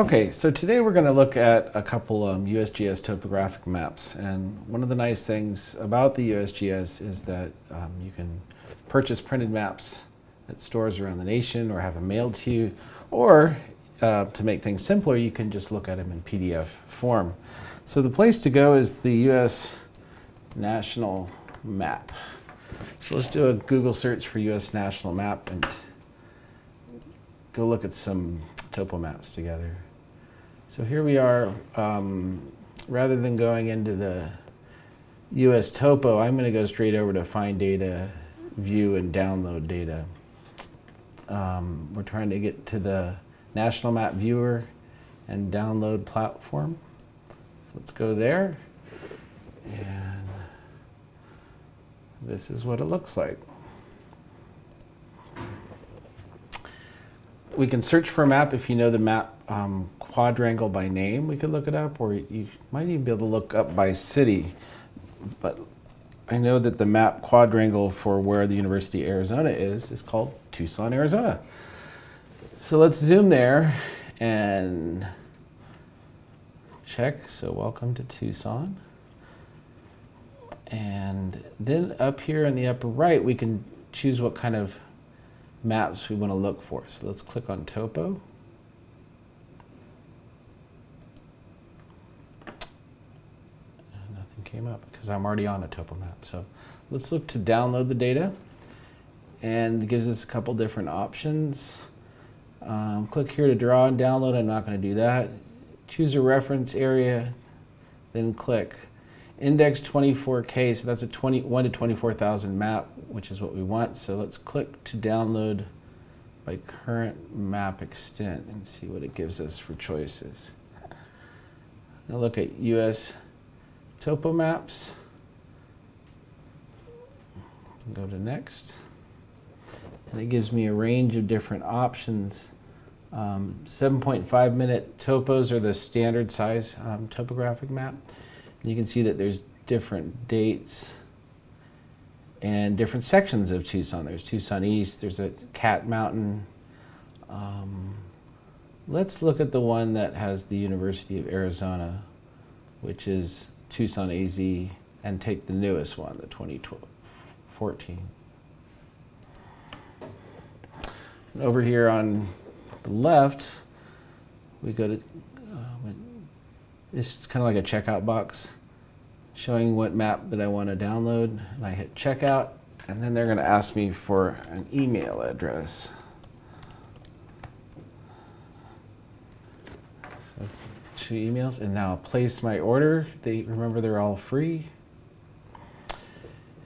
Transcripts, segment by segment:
Okay, so today we're going to look at a couple USGS topographic maps, and one of the nice things about the USGS is that you can purchase printed maps at stores around the nation or have them mailed to you, or to make things simpler, you can just look at them in PDF form. So the place to go is the US National Map. So let's do a Google search for US National Map and go look at some topo maps together. So here we are. Rather than going into the US Topo, I'm going to go straight over to Find Data, View, and Download Data. We're trying to get to the National Map Viewer and Download platform. So let's go there. And this is what it looks like. We can search for a map if you know the map quadrangle by name. We could look it up, or you might even be able to look up by city. But I know that the map quadrangle for where the University of Arizona is called Tucson, Arizona. So let's zoom there and check. So welcome to Tucson. And then up here in the upper right, we can choose what kind of maps we want to look for. So let's click on Topo. And nothing came up because I'm already on a topo map. So let's look to download the data, and it gives us a couple different options. Click here to draw and download. I'm not going to do that. Choose a reference area, then click. Index 24K, so that's a 1 to 24,000 map, which is what we want. So let's click to download by current map extent and see what it gives us for choices. Now look at US Topo Maps. Go to next. And it gives me a range of different options. 7.5 minute topos are the standard size topographic map. You can see that there's different dates and different sections of Tucson. There's Tucson East, there's a Cat Mountain. Let's look at the one that has the University of Arizona, which is Tucson AZ, and take the newest one, the 2014. And over here on the left, we go to it's kind of like a checkout box showing what map that I want to download, and I hit checkout, and then they're going to ask me for an email address. So 2 emails, and now place my order. Remember, they're all free.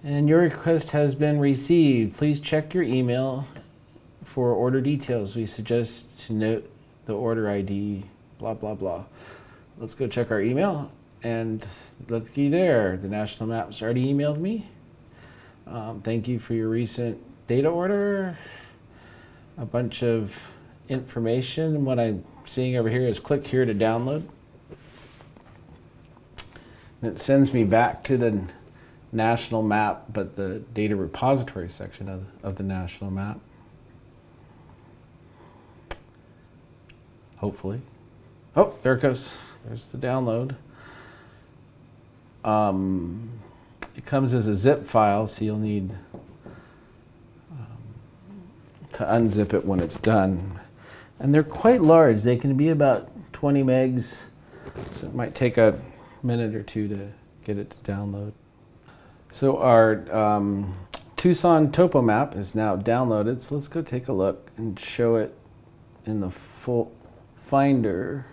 And your request has been received. Please check your email for order details. We suggest to note the order ID, blah, blah, blah. Let's go check our email, and looky there, the National Map's already emailed me. Thank you for your recent data order. A bunch of information. What I'm seeing over here is click here to download. And it sends me back to the National Map, but the data repository section of the National Map. Hopefully. Oh, there it goes. There's the download. It comes as a zip file, so you'll need to unzip it when it's done. And they're quite large. They can be about 20 megs, so it might take a minute or two to get it to download. So our Tucson topo map is now downloaded, so let's go take a look and show it in the full Finder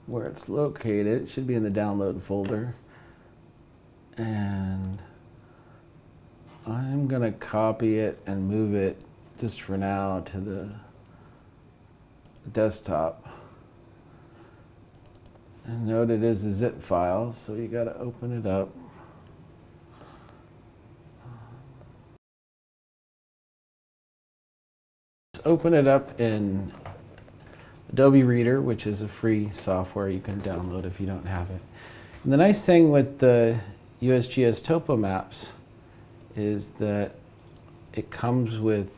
where it's located. It should be in the download folder, and I'm gonna copy it and move it just for now to the desktop. And note it is a zip file, so you gotta open it up. Open it up in Adobe Reader, which is a free software you can download if you don't have it. And the nice thing with the USGS Topo Maps is that it comes with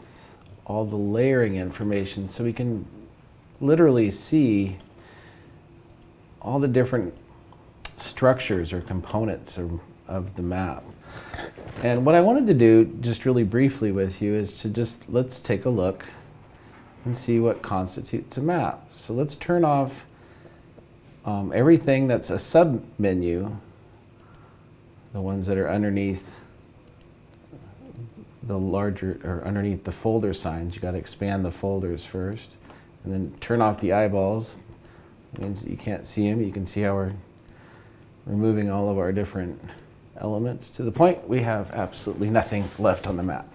all the layering information, so we can literally see all the different structures or components of the map. And what I wanted to do just really briefly with you is to let's take a look and see what constitutes a map. So let's turn off everything that's a sub-menu, the ones that are underneath the larger, or underneath the folder signs. You got to expand the folders first, and then turn off the eyeballs. It means that you can't see them. You can see how we're removing all of our different elements to the point we have absolutely nothing left on the map.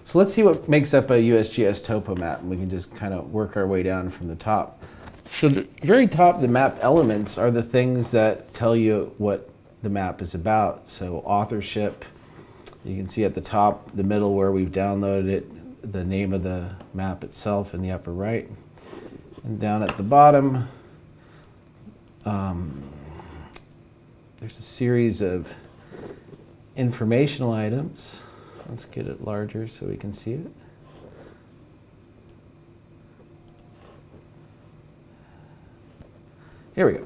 So let's see what makes up a USGS topo map, and we can just kind of work our way down from the top. So the very top, the map elements are the things that tell you what the map is about. So authorship, you can see at the top, the middle where we've downloaded it, the name of the map itself in the upper right. And down at the bottom, there's a series of informational items. Let's get it larger so we can see it. Here we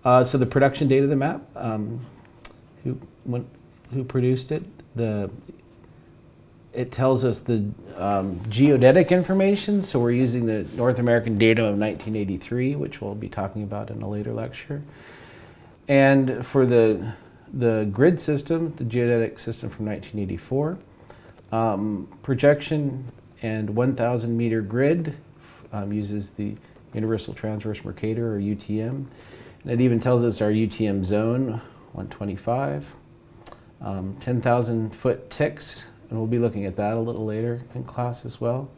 go. So the production date of the map, who produced it, it tells us the geodetic information. So we're using the North American datum of 1983, which we'll be talking about in a later lecture. And for the grid system, the geodetic system from 1984, projection and 1,000 meter grid uses the Universal Transverse Mercator, or UTM. And it even tells us our UTM zone, 125. 10,000 foot ticks, and we'll be looking at that a little later in class as well.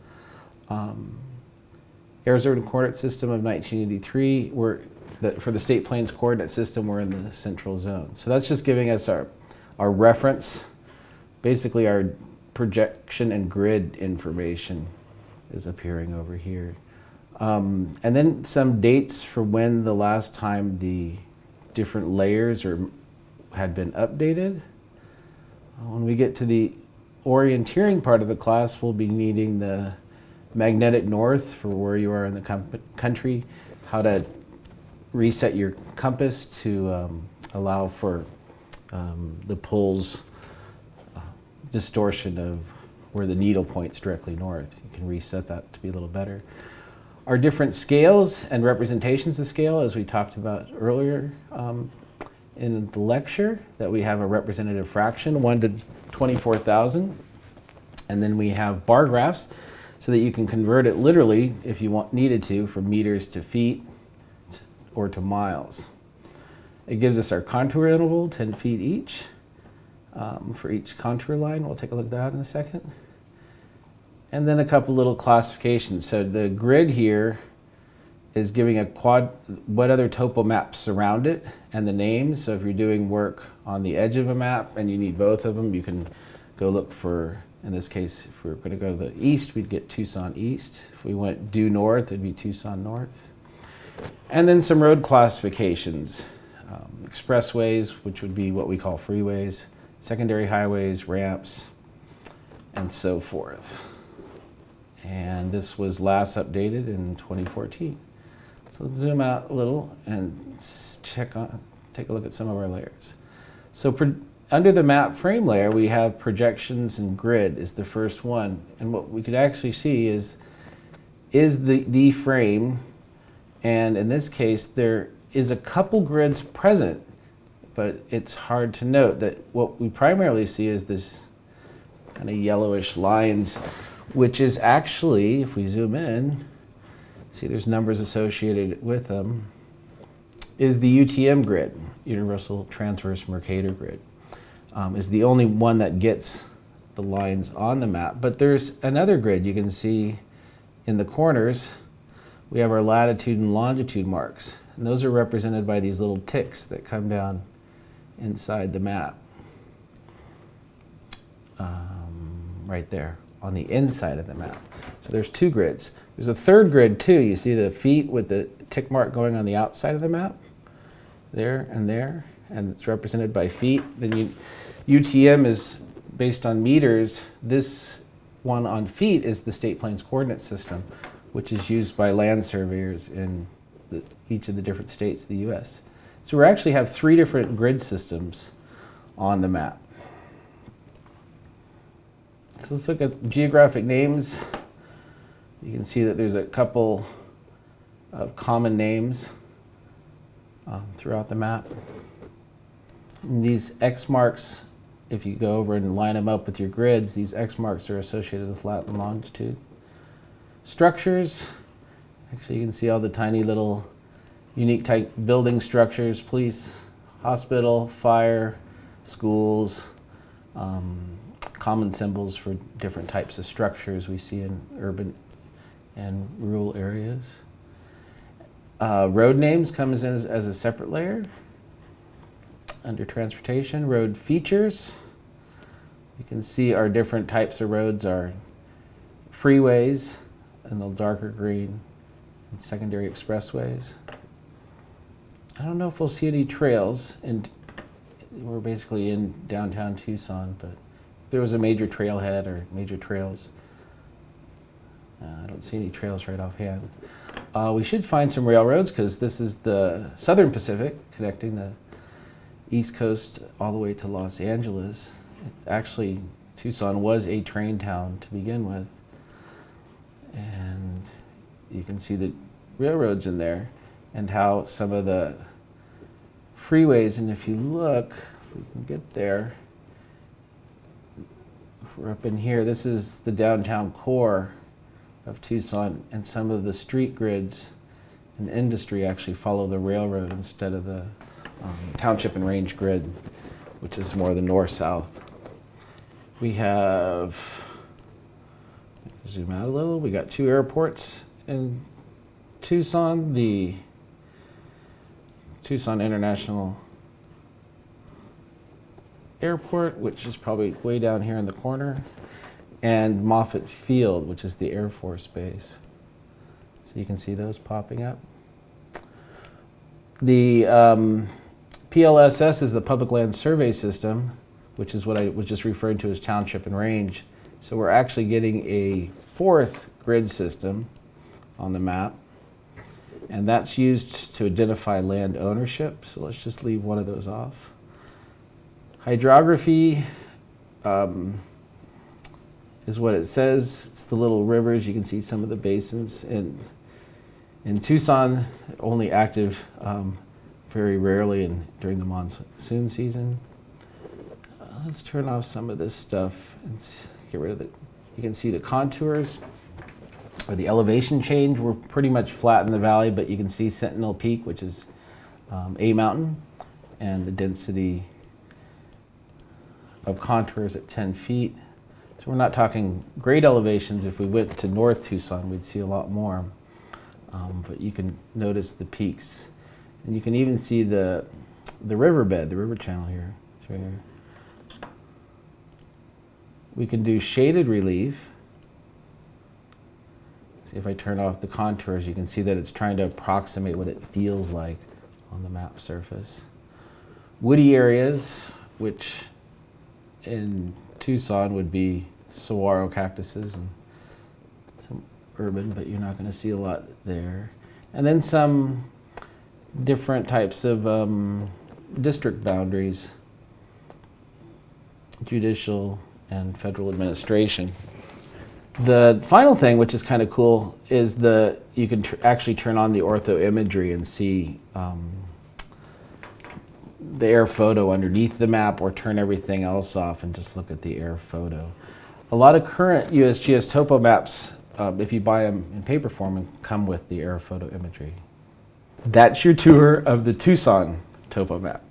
Arizona Coordinate System of 1983, for the State Plains Coordinate System, we're in the central zone. So that's just giving us our reference. Basically, our projection and grid information is appearing over here. And then some dates for when the last time the different layers had been updated. When we get to the orienteering part of the class, we'll be needing the magnetic north for where you are in the country, how to reset your compass to allow for the pole's distortion of where the needle points directly north. You can reset that to be a little better. Our different scales and representations of scale, as we talked about earlier in the lecture, that we have a representative fraction, 1 to 24,000. And then we have bar graphs, so that you can convert it literally, if you needed to, from meters to feet or to miles. It gives us our contour interval, 10 feet each, for each contour line. We'll take a look at that in a second. And then a couple little classifications. So the grid here is giving what other topo maps surround it and the names. So if you're doing work on the edge of a map and you need both of them, you can go look for, in this case, if we're going to go to the east, we'd get Tucson East. If we went due north, it'd be Tucson North. And then some road classifications. Expressways, which would be what we call freeways, secondary highways, ramps, and so forth. And this was last updated in 2014. So let's zoom out a little and take a look at some of our layers. So under the map frame layer, we have projections and grid is the first one. And what we could actually see is the frame. And in this case, there is a couple grids present, but it's hard to note that what we primarily see is this kind of yellowish lines, which is actually, if we zoom in, see there's numbers associated with them, is the UTM grid, Universal Transverse Mercator grid. Is the only one that gets the lines on the map. But there's another grid you can see in the corners. We have our latitude and longitude marks, and those are represented by these little ticks that come down inside the map. Right there on the inside of the map. So there's two grids. There's a third grid too. You see the feet with the tick mark going on the outside of the map, there, and it's represented by feet. Then UTM is based on meters. This one on feet is the State Plains Coordinate System, which is used by land surveyors in each of the different states of the U.S. So we actually have 3 different grid systems on the map. So let's look at geographic names. You can see that there's a couple of common names throughout the map. And these X marks, if you go over and line them up with your grids, these X marks are associated with lat and longitude. Structures, actually you can see all the tiny little unique type building structures: police, hospital, fire, schools, common symbols for different types of structures we see in urban and rural areas. Road names comes in as a separate layer. Under transportation, road features, you can see our different types of roads are freeways in the darker green, and secondary expressways. I don't know if we'll see any trails, and we're basically in downtown Tucson, but if there was a major trailhead or major trails, I don't see any trails right offhand. We should find some railroads because this is the Southern Pacific connecting the East Coast all the way to Los Angeles. Actually, Tucson was a train town to begin with, and you can see the railroads in there and how some of the freeways, and if you look, if we can get there, if we're up in here, this is the downtown core of Tucson, and some of the street grids and industry actually follow the railroad instead of the township and range grid, which is more the north-south. We have, zoom out a little, we got 2 airports in Tucson, the Tucson International Airport, which is probably way down here in the corner, and Moffett Field, which is the Air Force Base. So you can see those popping up. The PLSS is the Public Land Survey System, which is what I was just referring to as township and range. So we're actually getting a 4th grid system on the map, and that's used to identify land ownership. So let's just leave one of those off. Hydrography is what it says. It's the little rivers. You can see some of the basins. In Tucson, only active very rarely during the monsoon season. Let's turn off some of this stuff and get rid of it. You can see the contours or the elevation change. We're pretty much flat in the valley, but you can see Sentinel Peak, which is a mountain, and the density of contours at 10 feet. So we're not talking great elevations. If we went to North Tucson, we'd see a lot more. But you can notice the peaks. And you can even see the riverbed, the river channel here. It's right here. We can do shaded relief. See, if I turn off the contours, you can see that it's trying to approximate what it feels like on the map surface. Woody areas, which in Tucson would be saguaro cactuses and some urban, but you're not going to see a lot there. And then some different types of district boundaries, judicial and federal administration. The final thing, which is kind of cool, is you can actually turn on the ortho imagery and see the air photo underneath the map, or turn everything else off and just look at the air photo. A lot of current USGS topo maps, if you buy them in paper form, come with the air photo imagery. That's your tour of the Tucson topo map.